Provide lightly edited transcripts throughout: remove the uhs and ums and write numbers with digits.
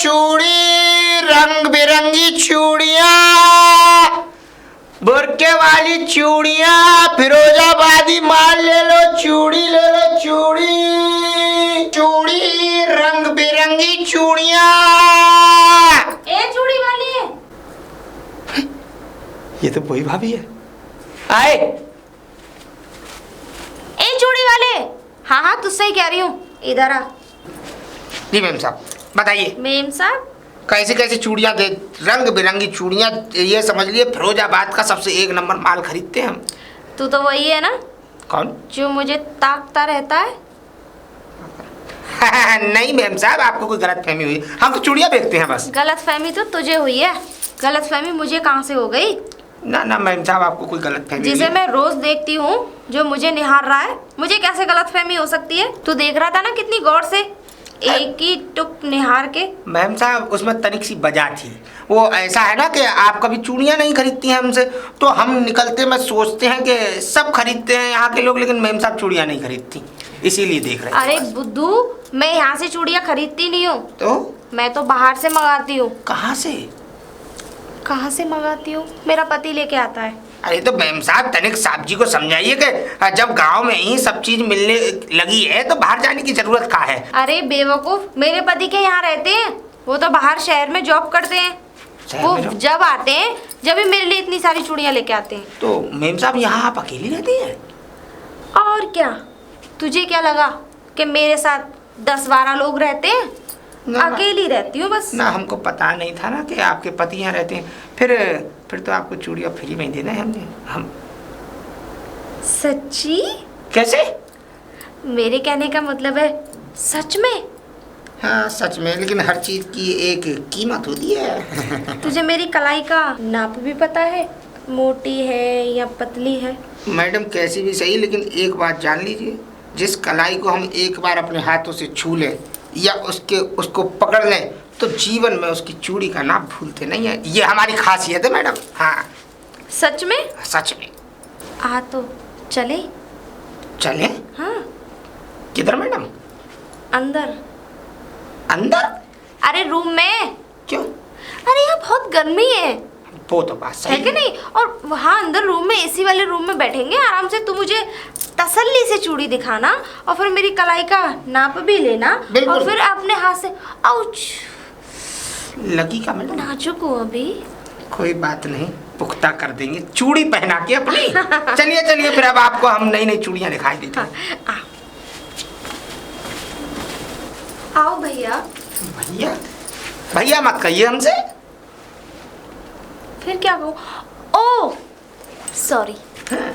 चूड़ी, रंग बिरंगी चूड़ियां, बुरके वाली चूड़ियां, फिरोजाबादी माल ले लो, चूड़ी ले लो, चूड़ी चूड़ी, रंग बिरंगी चूड़ियां। ए चूड़ी वाली है। ये तो वही भाभी है। आए। ए चूड़ी वाले। हाँ हाँ तुझसे ही कह रही हूँ, इधर आ। जी मैम साहब बताइए। मेम साहब कैसी कैसी चूड़ियां दे, रंग बिरंगी चूड़ियां, ये समझ लिए फिरोजाबाद का सबसे एक नंबर माल खरीदते हैं हम। तू तो वही है ना कौन? जो मुझे ताकता रहता है। नहीं मैम साहब, आपको कोई गलतफहमी हुई, हम तो चूड़ियां बेचते हैं बस। गलतफहमी तो तुझे हुई है, गलतफहमी मुझे कहाँ से हो गई? ना ना मैम साहब, आपको कोई गलतफहमी हुई जिसे है। मैं रोज देखती हूँ, जो मुझे निहार रहा है, मुझे कैसे गलतफहमी हो सकती है? तू देख रहा था ना कितनी गौर से, एक ही टुक निहार के। मैम साहब उसमें तनिक सी वजह थी, वो ऐसा है ना कि आप कभी चूड़ियां नहीं खरीदती हैं हमसे, तो हम निकलते में सोचते हैं कि सब खरीदते हैं यहाँ के लोग, लेकिन मैम साहब चूड़ियां नहीं खरीदती, इसीलिए देख रहे हैं। अरे बुद्धू, मैं यहाँ से चूड़ियाँ खरीदती नहीं हूँ, तो मैं तो बाहर से मंगाती हूँ। कहाँ से? कहाँ से मंगाती हूँ? मेरा पति लेके आता है। अरे तो मैम साहब तनिक साहब जी को समझाइए कि जब गांव में ही सब चीज मिलने लगी है तो बाहर जाने की जरूरत क्या है। अरे बेवकूफ, मेरे पति के यहाँ रहते हैं, वो तो बाहर शहर में जॉब करते हैं। वो जब आते हैं, जब भी मेरे लिए इतनी सारी चूड़ियाँ लेके आते हैं। तो मैम साहब यहाँ आप अकेली रहती हैं? और क्या, तुझे क्या लगा कि मेरे साथ 10-12 लोग रहते हैं? अकेली रहती हूँ बस। ना हमको पता नहीं था ना कि आपके पति यहाँ रहते हैं, फिर तो आपको चूड़ियाँ फ्री में देना है हमने। हम सच्ची? कैसे? मेरे कहने का मतलब है सच में। हाँ सच में, लेकिन हर चीज की एक कीमत होती है। तुझे मेरी कलाई का नाप भी पता है, मोटी है या पतली है? मैडम कैसी भी सही, लेकिन एक बात जान लीजिए, जिस कलाई को हम एक बार अपने हाथों से छू लें या उसको पकड़ लें तो जीवन में उसकी चूड़ी का नाप भूलते नहीं है। ये हमारी खासियत है मैडम। हाँ सच में? सच में। आ तो चले। चले? हाँ। किधर मैडम? अंदर। अंदर? अरे रूम में। क्यों? अरे यहाँ बहुत गर्मी है। वो तो बात सही है कि नहीं? और वहाँ अंदर रूम में, एसी वाले रूम में बैठेंगे आराम से। तू मुझे तसल्ली से चूड़ी दिखाना और फिर मेरी कलाई का नाप भी लेना और फिर अपने हाथ से। आउच, लगी का मैडम? नाजुक हूँ अभी। कोई बात नहीं, पुख्ता कर देंगे चूड़ी पहना के अपनी। चलिए चलिए फिर अब आपको हम नई नई चूड़ियाँ दिखाई देते हैं। हाँ, आओ भैया। भैया? भैया मत कहिए हमसे। फिर क्या कहूँ? Oh sorry. हाँ।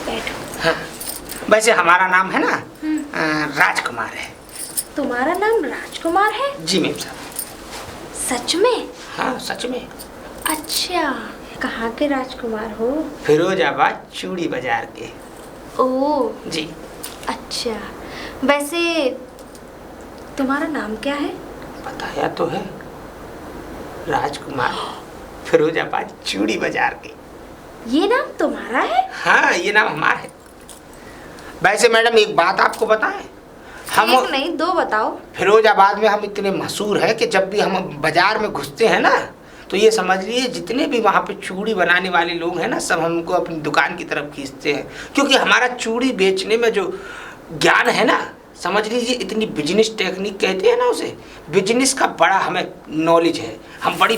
बैठो। हाँ। वैसे हमारा नाम है ना राजकुमार है। तुम्हारा नाम राजकुमार है? जी मैम साहब। सच में? हाँ सच में। अच्छा, कहाँ के राजकुमार हो? फिरोजाबाद चूड़ी बाजार के। ओह जी। अच्छा, वैसे तुम्हारा नाम क्या है? बताया तो है, राजकुमार, फिरोजाबाद चूड़ी बाजार के। ये नाम तुम्हारा है? हाँ ये नाम हमारा है। वैसे मैडम एक बात आपको बताएं, हम एक नहीं दो बताओ। फिरोजाबाद में हम इतने मशहूर हैं कि जब भी हम बाजार में घुसते हैं ना, तो ये समझ लिए जितने भी वहाँ पे चूड़ी बनाने वाले लोग हैं ना, सब हमको अपनी दुकान की तरफ खींचते हैं, क्योंकि हमारा चूड़ी बेचने में जो ज्ञान है ना, समझ लीजिए इतनी बिजनेस टेक्निक कहते हैं ना उसे, बिजनेस का बड़ा हमें नॉलेज है। हम बड़ी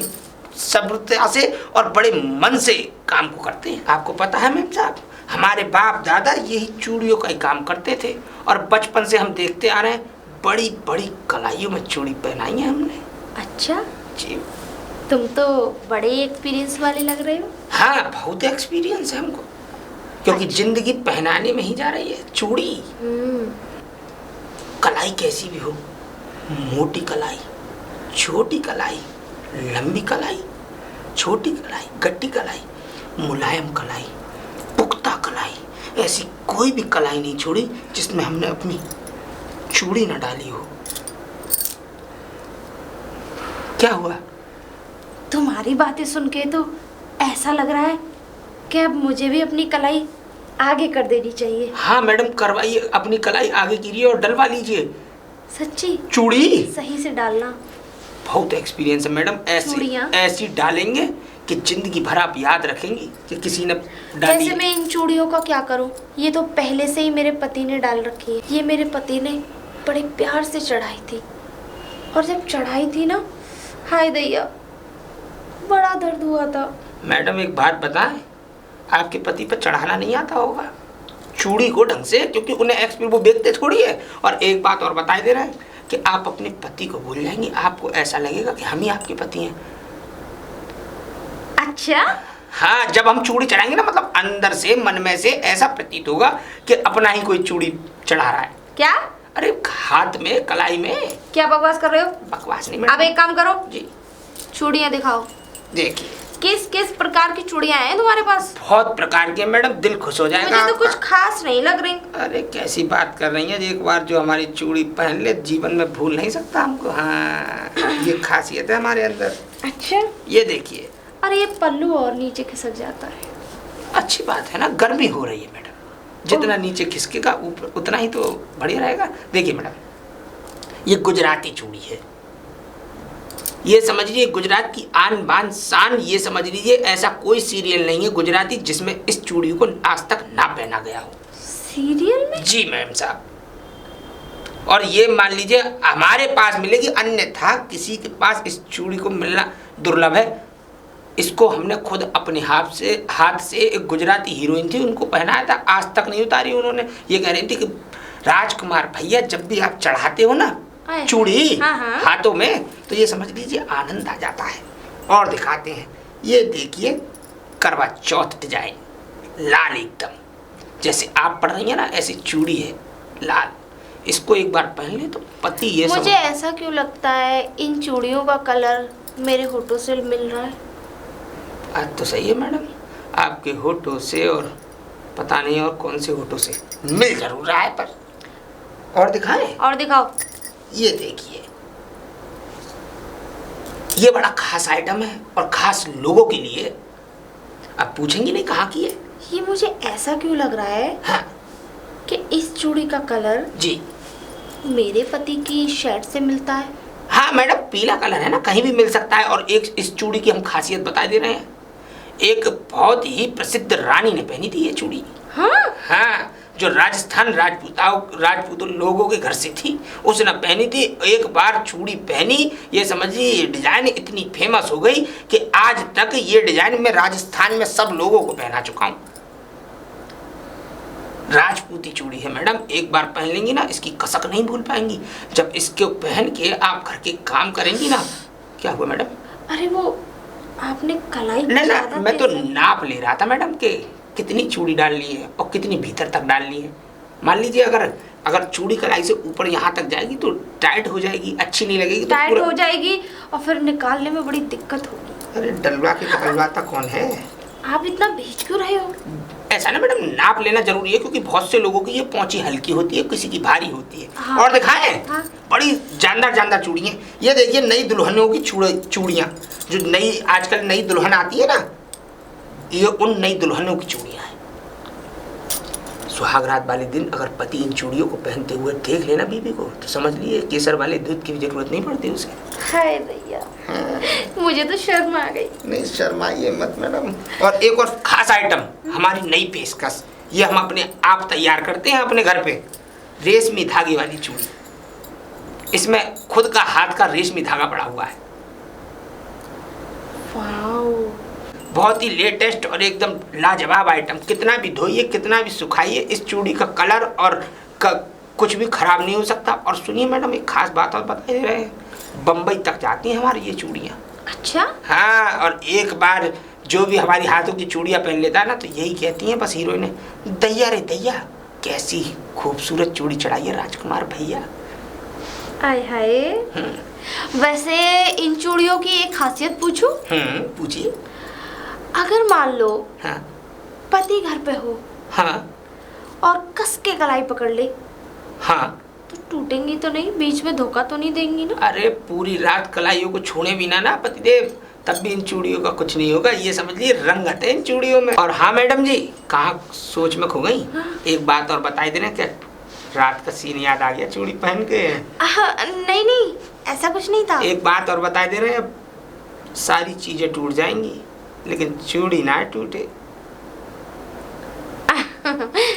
सब्रता से और बड़े मन से काम को करते हैं। आपको पता है मैम साहब, हमारे बाप दादा यही चूड़ियों का ही काम करते थे और बचपन से हम देखते आ रहे हैं, बड़ी बड़ी कलाइयों में चूड़ी पहनाई है हमने। अच्छा जी। तुम तो बड़े एक्सपीरियंस वाले लग रहे हो। हाँ बहुत एक्सपीरियंस है हमको, क्योंकि जिंदगी पहनाने में ही जा रही है। चूड़ी कलाई कैसी भी हो, मोटी कलाई, छोटी कलाई, लंबी कलाई, छोटी कलाई, गट्टी कलाई, मुलायम कलाई, पुख्ता कलाई, ऐसी कोई भी कलाई नहीं छोड़ी जिसमें हमने अपनी चूड़ी न डाली हो। क्या हुआ? तुम्हारी बातें सुन के तो ऐसा लग रहा है कि अब मुझे भी अपनी कलाई आगे कर देनी चाहिए। हाँ मैडम करवाइए, अपनी कलाई आगे कीजिए और डलवा लीजिए। सच्ची? चूड़ी सही से डालना। बहुत एक्सपीरियंस है मैडम। चूड़ियाँ? ऐसी डालेंगे कि जिंदगी भर आप याद रखेंगी कि किसी ने डाली। वैसे मैं इन चूड़ियों का क्या करूं? ये तो पहले से ही मेरे पति ने डाल रखी है। ये मेरे पति ने बड़े प्यार से चढ़ाई थी, और जब चढ़ाई थी ना, हाय दैया, बड़ा दर्द हुआ था। मैडम एक बात बताएं, आपके पति पर चढ़ाना नहीं आता होगा चूड़ी को ढंग से, क्योंकि उन्हें एक्सपीरियंस वो बेचते थोड़ी है। और एक बात और बता दे रहे हैं कि आप अपने पति को भूल जाएंगे, आपको ऐसा लगेगा कि हम ही आपके पति हैं। अच्छा? हाँ, जब हम चूड़ी चढ़ाएंगे ना, मतलब अंदर से मन में से ऐसा प्रतीत होगा कि अपना ही कोई चूड़ी चढ़ा रहा है। क्या? अरे हाथ में, कलाई में। क्या बकवास कर रहे हो? बकवास नहीं मैडम। अब एक काम करो जी, चूड़ियाँ दिखाओ। देखिए किस किस प्रकार की चूड़ियाँ हैं तुम्हारे पास? बहुत प्रकार के मैडम, दिल खुश हो जाएगा मुझे तो आपका। कुछ खास नहीं लग रही। अरे कैसी बात कर रही हैं, एक बार जो हमारी चूड़ी पहन ले जीवन में भूल नहीं सकता हमको। हाँ, ये खासियत है हमारे अंदर। अच्छा? ये देखिए। अरे ये पल्लू और नीचे खिसक जाता है। अच्छी बात है ना, गर्मी हो रही है मैडम, जितना नीचे खिसकेगा ऊपर उतना ही तो बढ़िया रहेगा। देखिए मैडम, ये गुजराती चूड़ी है, ये समझ लीजिए गुजरात की आन बान शान। ये समझ लीजिए ऐसा कोई सीरियल नहीं है गुजराती जिसमें इस चूड़ी को आज तक ना पहना गया हो। सीरियल में? जी मैम साहब। और ये मान लीजिए हमारे पास मिलेगी, अन्यथा किसी के पास इस चूड़ी को मिलना दुर्लभ है। इसको हमने खुद अपने हाथ से एक गुजराती हीरोइन थी उनको पहनाया था, आज तक नहीं उतारी उन्होंने। ये कह रही थी कि राजकुमार भैया जब भी आप चढ़ाते हो ना चूड़ी हाथों में, तो ये समझ लीजिए आनंद आ जाता है। और दिखाते हैं, ये देखिए करवा चौथ डिजाइन, लाल एकदम जैसे आप पढ़ रही हैं ना, ऐसी चूड़ी है लाल। इसको एक बार पहन ले तो पति ये मुझे ऐसा क्यों लगता है इन चूड़ियों का कलर मेरे होठों से मिल रहा है। आज तो सही है मैडम, आपके होठों से और पता नहीं और कौन से होठों से मिल जरूर रहा है। पर और दिखाएं? और दिखाओ। ये देखिए, ये बड़ा खास आइटम है और खास लोगों के लिए। आप पूछेंगे नहीं कहाँ की है। ये मुझे ऐसा क्यों लग रहा है हाँ कि इस चूड़ी का कलर जी मेरे पति की शर्ट से मिलता है। हाँ मैडम, पीला कलर है ना, कहीं भी मिल सकता है। और एक इस चूड़ी की हम खासियत बता दे रहे हैं, एक बहुत ही प्रसिद्ध रानी ने पहनी थी ये चूड़ी। हाँ, जो राजस्थान राजपूतों लोगों के घर से थी, उसने पहनी थी। एक बार चूड़ी पहनी, ये समझिए डिजाइन इतनी फेमस हो गई कि आज तक ये डिजाइन मैं राजस्थान में सब लोगों को पहना चुका हूँ। राजपूती चूड़ी है मैडम, एक बार पहन लेंगी ना, इसकी कसक नहीं भूल पाएंगी। जब इसको पहन के आप घर के काम करेंगी ना, क्या हुआ मैडम? अरे वो आपने कलाई नहीं ना, मैं तो नाप ले रहा था मैडम के कितनी चूड़ी डाल ली है और कितनी भीतर तक डाल ली है। मान लीजिए अगर चूड़ी कलाई से ऊपर यहाँ तक जाएगी तो टाइट हो जाएगी, अच्छी नहीं लगेगी, तो टाइट हो जाएगी और फिर निकालने में बड़ी दिक्कत होगी। अरे डलवा के निकलवाता कौन है? आप इतना भेज क्यों रहे हो? ऐसा ना मैडम, नाप लेना जरूरी है, क्योंकि बहुत से लोगों की ये पहुंची हल्की होती है, किसी की भारी होती है। हाँ। और दिखाएं? हाँ। बड़ी जानदार चूड़ी है। ये देखिए नई दुल्हनों की चूड़ियाँ, जो नई आजकल नई दुल्हन आती है ना, ये उन नई दुल्हनों की चूड़ियाँ हैं। सुहागरात वाले दिन अगर पति इन चूड़ियों को पहनते हुए देख लेना बीवी को, तो समझ लिए केसर वाले दूध की भी जरूरत नहीं पड़ती उसे। हाय भैया, मुझे तो शर्म आ गई। नहीं शर्माइए मत मैडम। और एक और खास आइटम, हमारी नई पेशकश, ये हम अपने आप तैयार करते हैं अपने घर पे, रेशमी धागे वाली चूड़ी। इसमें खुद का हाथ का रेशमी धागा पड़ा हुआ है। वाओ, बहुत ही लेटेस्ट और एकदम लाजवाब आइटम। कितना भी धोइए, कितना भी सुखाइए, इस चूड़ी का कलर और कुछ भी खराब नहीं हो सकता। और सुनिए मैडम, एक खास बात और बता दे रहे हैं, बम्बई तक जाती हैं हमारी ये चूड़ियाँ। अच्छा? हाँ, और एक बार जो भी हमारी हाथों की चूड़ियाँ पहन लेता है ना, तो यही कहती हैं बस हीरोइन, दैया रे दैया, कैसी खूबसूरत चूड़ी चढ़ाई है राजकुमार भैया। आय हाय। वैसे इन चूड़ियों की एक खासियत पूछूं? पूछिए। अगर मान लो हाँ पति घर पे हो, हाँ और कस के कलाई पकड़ ले, हाँ, तो टूटेंगी तो नहीं? बीच में धोखा तो नहीं देंगी ना? अरे पूरी रात कलाइयों को छूने बिना ना पतिदेव, तब भी इन चूड़ियों का कुछ नहीं होगा। ये समझ लीजिए रंगत है इन चूड़ियों में। और हाँ मैडम जी, कहाँ सोच में खो गई? हाँ। एक बात और बताई देना, क्या रात का सीन याद आ गया चूड़ी पहन के? नहीं नहीं, ऐसा कुछ नहीं था। एक बात और बता दे रहे हैं, सारी चीजें टूट जाएंगी लेकिन चूड़ी ना टूटे।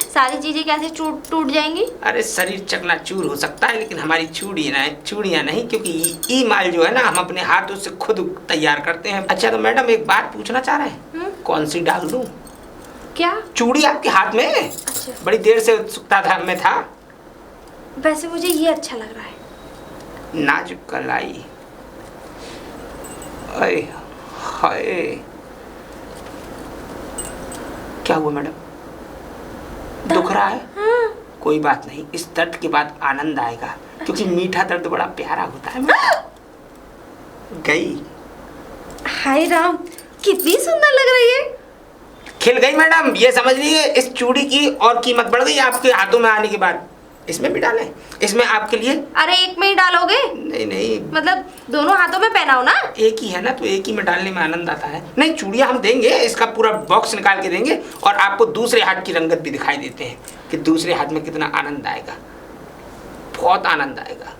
सारी चीजें कैसे टूट जाएंगी? अरे शरीर चकनाचूर हो सकता है लेकिन हमारी चूड़ियाँ नहीं, क्योंकि ई माल जो है ना हम अपने हाथों से खुद तैयार करते हैं। अच्छा तो मैडम एक बात पूछना चाह रहे हैं, कौन सी डाल दूं? क्या? चूड़ी आपके हाथ में? अच्छा। बड़ी देर से उत्सुकता था मैं था। वैसे मुझे ये अच्छा लग रहा है। नाजुक कलाई, अरे हाय, क्या हुआ मैडम? दुख रहा है? हाँ। कोई बात नहीं, इस दर्द के बाद आनंद आएगा, क्योंकि मीठा दर्द बड़ा प्यारा होता है मैडम। गई? हाय राम, कितनी सुंदर लग रही है। खिल गई मैडम, ये समझ लीजिए इस चूड़ी की और कीमत बढ़ गई आपके हाथों में आने के बाद। इसमें भी डालें? इसमें आपके लिए। अरे एक में ही डालोगे? नहीं नहीं, मतलब दोनों हाथों में पहनाओ ना। एक ही है ना, तो एक ही में डालने में आनंद आता है। नहीं, चूड़ियाँ हम देंगे, इसका पूरा बॉक्स निकाल के देंगे और आपको दूसरे हाथ की रंगत भी दिखाई देते हैं कि दूसरे हाथ में कितना आनंद आएगा। बहुत आनंद आएगा।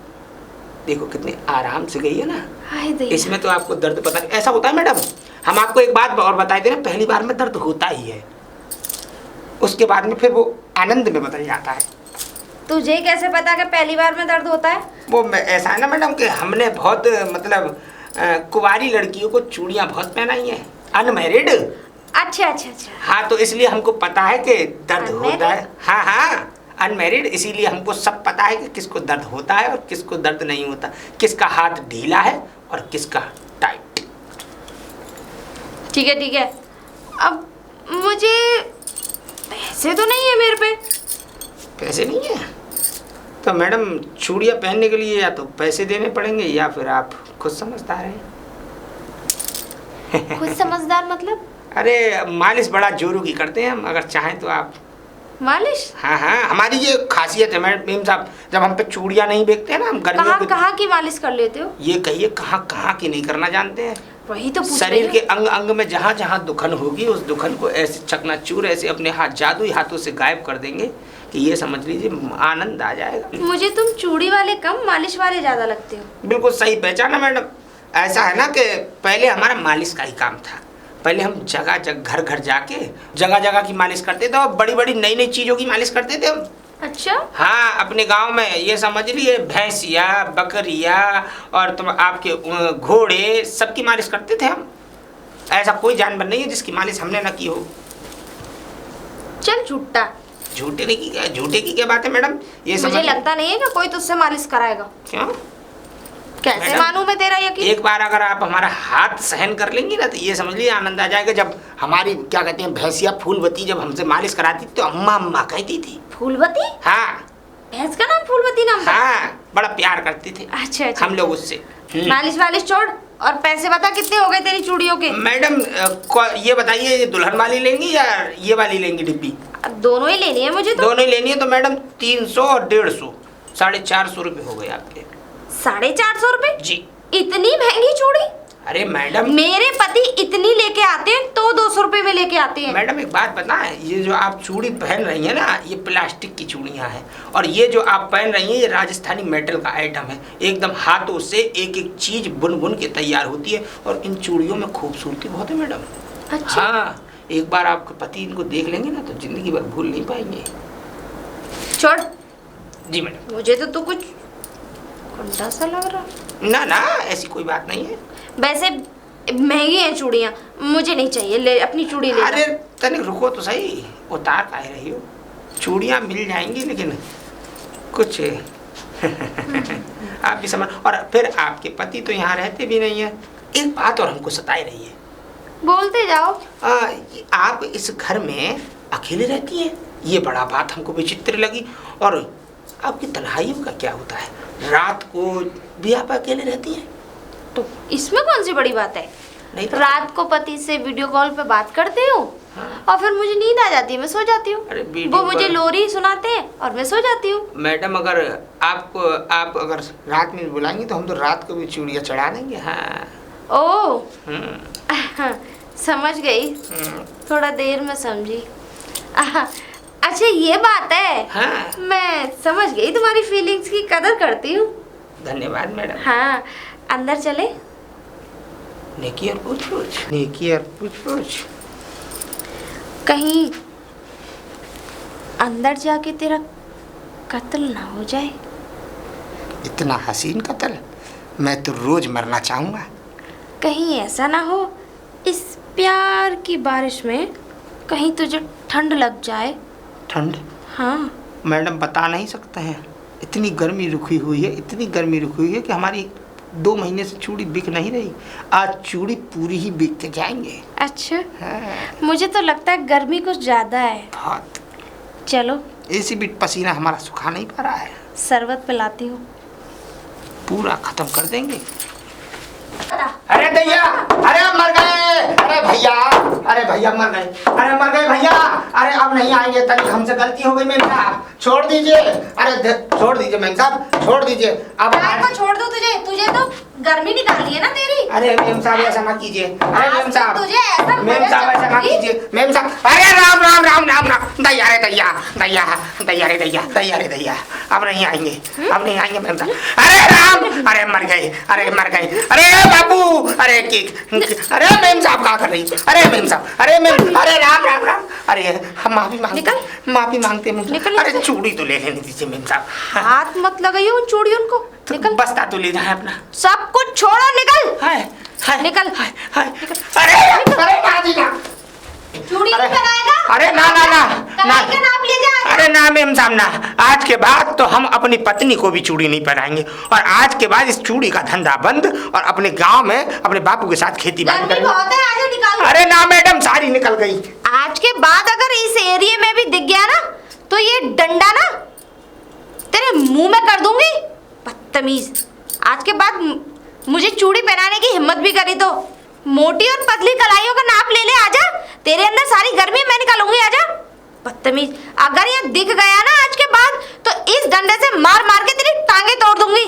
देखो कितनी आराम से गई है ना। हाय दैया। इसमें तो आपको दर्द पता नहीं। ऐसा होता है मैडम, हम आपको एक बात और बताए थे ना, पहली बार में दर्द होता ही है, उसके बाद में फिर वो आनंद में बदल जाता है। तुझे कैसे पता कि पहली बार में दर्द होता है? वो ऐसा है ना मैडम कि हमने बहुत मतलब कुंवारी लड़कियों को चूड़ियाँ बहुत पहनाई हैं, अनमैरिड। अच्छा अच्छा अच्छा। हाँ, तो इसलिए हमको पता है कि दर्द होता है। Unmarried? हाँ हाँ, अनमैरिड, इसीलिए हमको सब पता है कि किसको दर्द होता है और किसको दर्द नहीं होता, किसका हाथ ढीला है और किसका टाइट। ठीक है ठीक है। अब मुझे पैसे तो नहीं है मेरे पे। पैसे नहीं है तो मैडम चूड़ियाँ पहनने के लिए या तो पैसे देने पड़ेंगे या फिर आप खुद समझदार हैं। खुद समझदार मतलब? अरे मालिश बड़ा जोरों की करते हैं हम, अगर चाहें तो आप। मालिश? हाँ हाँ, हमारी ये खासियत है मैडम साहब, जब हम पे चूड़ियाँ नहीं बेचते हैं ना, हम गर्मियों कहाँ के। कहाँ की मालिश कर लेते हो? ये कहिए कहाँ कहाँ की नहीं करना जानते हैं? वही तो पूछ शरीर रही के हूँ। अंग अंग में जहाँ जहाँ दुखन होगी उस दुखन को ऐसे चकनाचूर ऐसे अपने हाथ जादुई हाथों से गायब कर देंगे कि ये समझ लीजिए आनंद आ जाएगा। मुझे तुम चूड़ी वाले कम मालिश वाले ज्यादा लगते हो। बिल्कुल सही पहचाना मैडम। ऐसा है ना कि पहले हमारा मालिश का ही काम था, पहले हम जगह जगह घर घर जाके जगह जगह की मालिश करते थे और बड़ी बड़ी नई नई चीज़ों की मालिश करते थे हम। अच्छा। हाँ, अपने गांव में ये समझ लिए भैंसिया बकरिया और तुम आपके घोड़े सबकी मालिश करते थे हम। ऐसा कोई जानवर नहीं है जिसकी मालिश हमने ना की हो। चल झूठा। झूठे की क्या बात है मैडम? ये मुझे लगता नहीं है कि कोई तुझसे मालिश कराएगा। क्यों? कैसे मैडम, मानूं मैं तेरा यकीन? एक बार अगर आप हमारा हाथ सहन कर लेंगी ना तो ये समझ लीजिए आनंद आ जाएगा। जब हमारी क्या कहते हैं भैंसिया फूलवती जब हमसे मालिश कराती थी तो अम्मा अम्मा कहती थी। फूलवती? हाँ। भैंस का नाम फूलवती नाम था? हाँ, बड़ा प्यार करते थे अच्छा अच्छा। हम लोग उससे। मालिश वालिश छोड़ और पैसे बता कितने हो गए तेरी चूड़ियों के? मैडम ये बताइए, ये दुल्हन वाली लेंगी या ये वाली लेंगी डिब्बी? दोनों ही लेनी है मुझे तो। दोनों ही लेनी है तो मैडम 300 और 150, 450 रुपये हो गए आपके। 450 रुपए? जी। इतनी महंगी चूड़ी? अरे मैडम, मेरे पति इतनी लेके आते हैं तो 200 रुपए में लेके आते हैं। मैडम एक बात बताएं, ये जो आप चूड़ी पहन रही हैं ना, ये प्लास्टिक की चूड़ियां हैं और ये जो आप पहन रही हैं ये राजस्थानी मेटल का आइटम है। एकदम हाथों से एक एक चीज बुन बुन के तैयार होती है और इन चूड़ियों में खूबसूरती बहुत है मैडम। अच्छा। हाँ, एक बार आपके पति इनको देख लेंगे ना तो जिंदगी भर भूल नहीं पाएंगे। छोड़। जी मैडम। मुझे तो तू कुछ गुंडा सा लग रहा। ना ना, ऐसी कोई बात नहीं है। वैसे महंगी हैं चूड़ियाँ, मुझे नहीं चाहिए, ले अपनी चूड़ी ले। अरे तनिक रुको तो सही, उतार काहे रही हो? चूड़ियाँ मिल जाएंगी लेकिन कुछ आप भी समझ। और फिर आपके पति तो यहाँ रहते भी नहीं है। एक बात और हमको सताई रही है। बोलते जाओ। आप इस घर में अकेले रहती हैं, ये बड़ा बात हमको विचित्र लगी। और आपकी तन्हाइयों का क्या होता है? रात को भी आप अकेले रहती हैं? तो इसमें कौन सी बड़ी बात है? नहीं तो रात को पति से वीडियो कॉल पे बात करती हूँ। हाँ। और फिर मुझे नींद आ जाती है, मैं सो जाती हूँ। अरे वीडियो वो मुझे कॉल- लोरी सुनाते हैं और मैं सो जाती हूँ। मैडम अगर आप अगर रात में बुलाएंगी तो हम तो रात को भी चूड़ियाँ चढ़ा देंगे। हाँ। ओ हम्म। समझ गई, थोड़ा देर में समझी। अच्छा ये बात है। हाँ मैं समझ गई, तुम्हारी फीलिंग्स की कदर करती हूँ। धन्यवाद मैडम। हाँ अंदर चले। नेकी और पूछ पूछ, नेकी और पूछ पूछ। कहीं अंदर जाके तेरा कत्ल ना हो जाए। इतना हसीन कत्ल, मैं तो रोज मरना चाहूँगा। कहीं ऐसा ना हो इस प्यार की बारिश में कहीं तुझे ठंड लग जाए। ठंड? हाँ मैडम बता नहीं सकते हैं, इतनी गर्मी रुकी हुई है, इतनी गर्मी रुकी हुई है कि हमारी 2 महीने से चूड़ी बिक नहीं रही। आज चूड़ी पूरी ही बिक के जाएंगे। अच्छा हाँ। मुझे तो लगता है गर्मी कुछ ज़्यादा है। बहुत। चलो ऐसी भी पसीना हमारा सुखा नहीं पा रहा है। शरबत पिलाती हूँ। पूरा खत्म कर देंगे। अरे दैया, अरे मर गए, अरे भैया, अरे भैया मर गए, अरे मर गए भैया, अरे अब नहीं आएंगे, तनिक हमसे गलती हो गई मैम साहब, छोड़ दीजिए, अरे छोड़ दीजिए मैम साहब, छोड़ दीजिए। अब को छोड़ दो, तुझे तो गर्मी निकाली है ना तेरी। अरे मैम साहब ऐसा मत कीजिए, अरे मैम साहब, तुझे ऐसा मैम साहब ऐसा मत कीजिए, मैम साहब, अरे राम राम राम राम राम, दैया रे दैया, दैया दैया रे दैया, दैया रे दैया, अब नहीं आएंगे, अब नहीं आएंगे मैम साहब। अरे राम, अरे मर गए, अरे मर गए, अरे बाबू, अरे अरे मैम साहब क्या कर रही, अरे मैम साहब, अरे मैम, अरे राम राम राम, अरे हम माफी मांगते, माफी मांगते मैम, अरे चूड़ी तो ले लेने दीजिए मैम साहब। हाथ मत लगाइए उन चूड़ियों को। निकल, बस्ता तो ले जाए अपना, सब कुछ छोड़ो, निकल। हाय हाय निकल, हाय हाय, अरे अरे माजी ना, चूड़ी नहीं पहनाएगा। अरे ना ना ना ना, का नाप ले जा। अरे ना मैम साहब ना, आज के बाद तो हम अपनी पत्नी को भी चूड़ी नहीं पहनाएंगे, और आज के बाद इस चूड़ी का धंधा बंद, और अपने गांव में अपने बापू के साथ खेती बाड़ी करेंगे। बहुत है, आजा निकाल। अरे ना मैडम, सारी निकल गई। आज के बाद अगर इस एरिया में भी दिख गया ना, तो ये डंडा ना तेरे मुंह में कर दूंगी। बदतमीज, आज के बाद मुझे चूड़ी पहनाने की हिम्मत भी करी तो मोटी और पतली कलाइयों का नाप ले ले। आजा, तेरे अंदर सारी गर्मी मैं निकालूंगी। आजा बदतमीज, अगर ये दिख गया ना आज के बाद, तो इस डंडे से मार मार के तेरी टांगे तोड़ दूंगी।